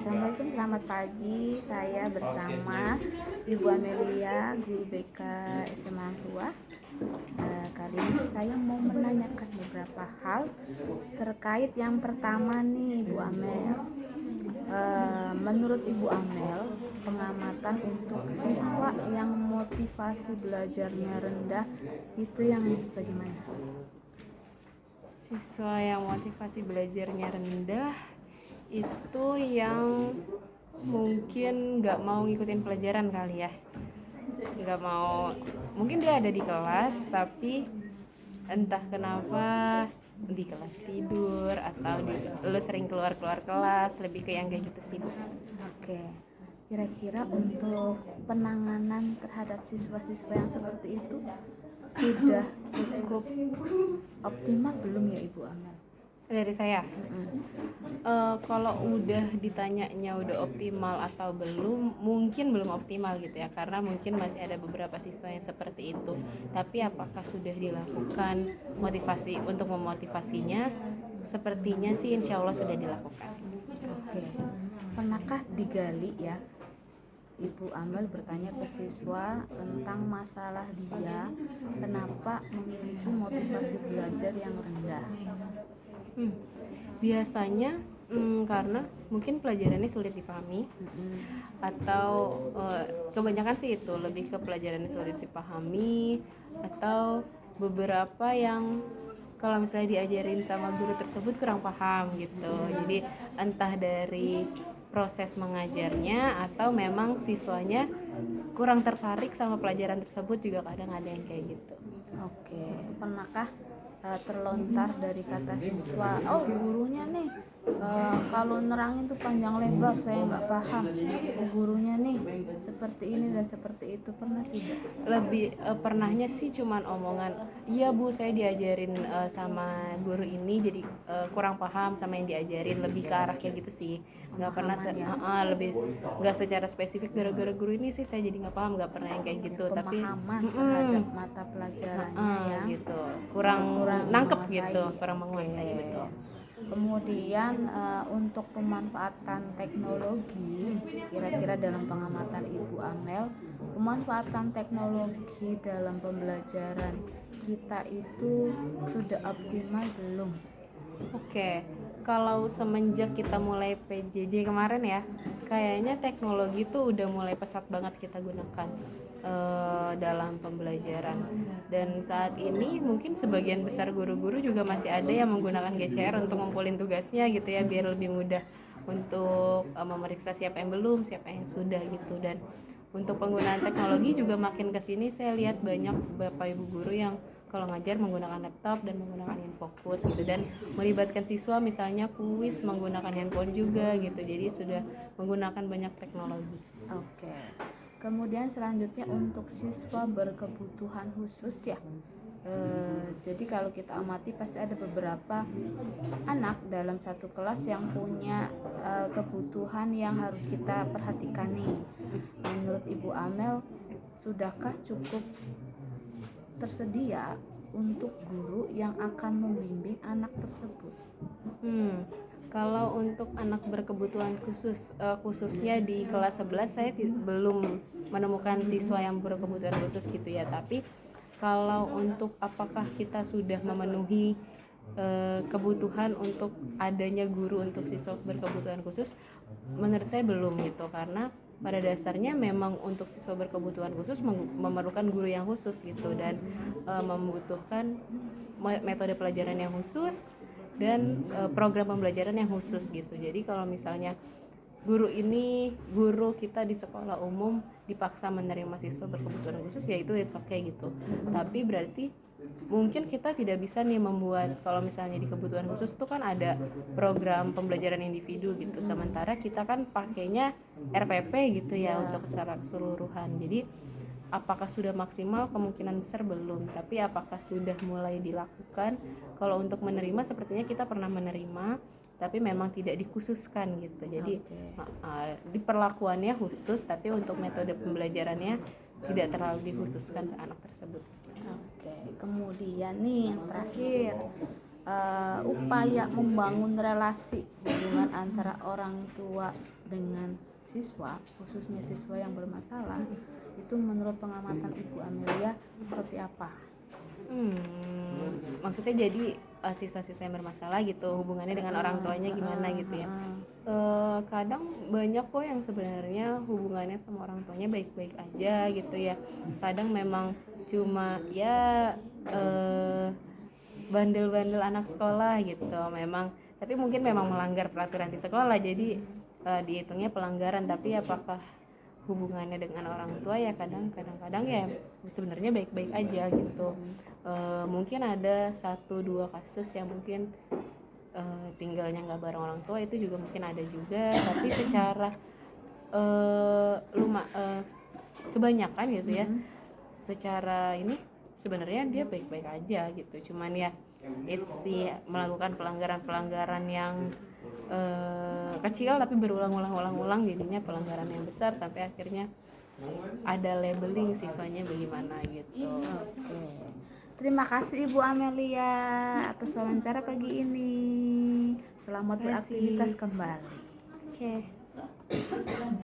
Assalamualaikum, selamat pagi. Saya bersama Ibu Amelia, guru BK SMA 2. Kali ini saya mau menanyakan beberapa hal terkait yang pertama nih, Ibu Amel. Menurut Ibu Amel, pengamatan untuk siswa yang motivasi belajarnya rendah itu yang bagaimana? Siswa yang motivasi belajarnya rendah itu yang mungkin nggak mau ngikutin pelajaran kali ya, nggak mau, mungkin dia ada di kelas tapi entah kenapa di kelas tidur atau lu sering keluar kelas, lebih ke yang kayak gitu sih Bu. Oke, kira-kira untuk penanganan terhadap siswa-siswa yang seperti itu sudah cukup optimal belum ya Ibu Amel? Dari saya, kalau udah ditanyanya udah optimal atau belum, mungkin belum optimal gitu ya, karena mungkin masih ada beberapa siswa yang seperti itu. Tapi apakah sudah dilakukan motivasi untuk memotivasinya? Sepertinya sih insya Allah sudah dilakukan. Oke, pernahkah digali ya, Ibu Amel bertanya ke siswa tentang masalah dia kenapa memiliki motivasi belajar yang rendah? Biasanya karena mungkin pelajarannya sulit dipahami, atau kebanyakan sih itu lebih ke pelajarannya sulit dipahami, atau beberapa yang kalau misalnya diajarin sama guru tersebut kurang paham gitu. Jadi entah dari proses mengajarnya atau memang siswanya kurang tertarik sama pelajaran tersebut, juga kadang ada yang kayak gitu. Oke, pernahkah terlontar dari kata siswa, oh gurunya nih kalau nerangin tuh panjang lebar saya nggak paham, oh gurunya nih seperti ini dan seperti itu, pernah tidak? Lebih pernahnya sih cuman omongan, iya Bu saya diajarin sama guru ini jadi kurang paham sama yang diajarin, lebih ke arah kayak gitu sih. Nggak pernah lebih nggak secara spesifik gara-gara guru ini sih saya jadi nggak paham, nggak pernah yang kayak gitu. Tapi pemahaman terhadap mata pelajarannya ya gitu, kurang nangkep gitu, kurang menguasai. Betul. Kemudian untuk pemanfaatan teknologi, kira-kira dalam pengamatan Ibu Amel, pemanfaatan teknologi dalam pembelajaran kita itu sudah optimal belum? Oke, kalau semenjak kita mulai PJJ kemarin ya, kayaknya teknologi tuh udah mulai pesat banget kita gunakan dalam pembelajaran. Dan saat ini mungkin sebagian besar guru-guru juga masih ada yang menggunakan GCR untuk ngumpulin tugasnya gitu ya, biar lebih mudah untuk memeriksa siapa yang belum, siapa yang sudah gitu. Dan untuk penggunaan teknologi juga makin kesini saya lihat banyak bapak ibu guru yang kalau ngajar menggunakan laptop dan menggunakan InFocus gitu, dan melibatkan siswa misalnya kuis menggunakan handphone juga gitu, jadi sudah menggunakan banyak teknologi. Oke. Kemudian selanjutnya untuk siswa berkebutuhan khusus ya. Jadi kalau kita amati pasti ada beberapa anak dalam satu kelas yang punya kebutuhan yang harus kita perhatikan nih. Menurut Ibu Amel, sudahkah cukup tersedia untuk guru yang akan membimbing anak tersebut? Kalau untuk anak berkebutuhan khusus, khususnya di kelas 11 saya belum menemukan siswa yang berkebutuhan khusus gitu ya. Tapi kalau untuk apakah kita sudah memenuhi kebutuhan untuk adanya guru untuk siswa berkebutuhan khusus, menurut saya belum gitu, karena pada dasarnya memang untuk siswa berkebutuhan khusus memerlukan guru yang khusus gitu, dan membutuhkan metode pelajaran yang khusus dan program pembelajaran yang khusus gitu. Jadi kalau misalnya guru kita di sekolah umum dipaksa menerima siswa berkebutuhan khusus, ya itu it's okay gitu. Tapi berarti mungkin kita tidak bisa nih membuat, kalau misalnya di kebutuhan khusus tuh kan ada program pembelajaran individu gitu, sementara kita kan pakainya RPP gitu ya untuk secara keseluruhan. Jadi apakah sudah maksimal? Kemungkinan besar belum, tapi apakah sudah mulai dilakukan? Kalau untuk menerima sepertinya kita pernah menerima, tapi memang tidak dikhususkan gitu. Jadi di perlakuannya khusus, tapi untuk metode pembelajarannya tidak terlalu dikhususkan ke anak tersebut. Oke, kemudian nih yang terakhir, upaya membangun relasi hubungan antara orang tua dengan siswa, khususnya siswa yang bermasalah, itu menurut pengamatan Ibu Amelia seperti apa? Maksudnya jadi siswa-siswa yang bermasalah gitu hubungannya dengan orang tuanya gimana gitu ya. Kadang banyak kok yang sebenarnya hubungannya sama orang tuanya baik-baik aja gitu ya. Kadang memang cuma ya bandel-bandel anak sekolah gitu memang, tapi mungkin memang melanggar peraturan di sekolah jadi dihitungnya pelanggaran, tapi apakah hubungannya dengan orang tua ya kadang-kadang ya sebenarnya baik-baik aja gitu. Mungkin ada 1-2 kasus yang mungkin tinggalnya nggak bareng orang tua, itu juga mungkin ada juga, tapi secara kebanyakan gitu ya, secara ini sebenarnya dia baik-baik aja gitu. Cuman ya itu sih melakukan pelanggaran-pelanggaran yang kecil tapi berulang-ulang jadinya pelanggaran yang besar sampai akhirnya ada labeling siswanya bagaimana gitu. Oke. Terima kasih Ibu Amelia atas wawancara pagi ini. Selamat Terima kasih. beraktivitas kembali. Oke.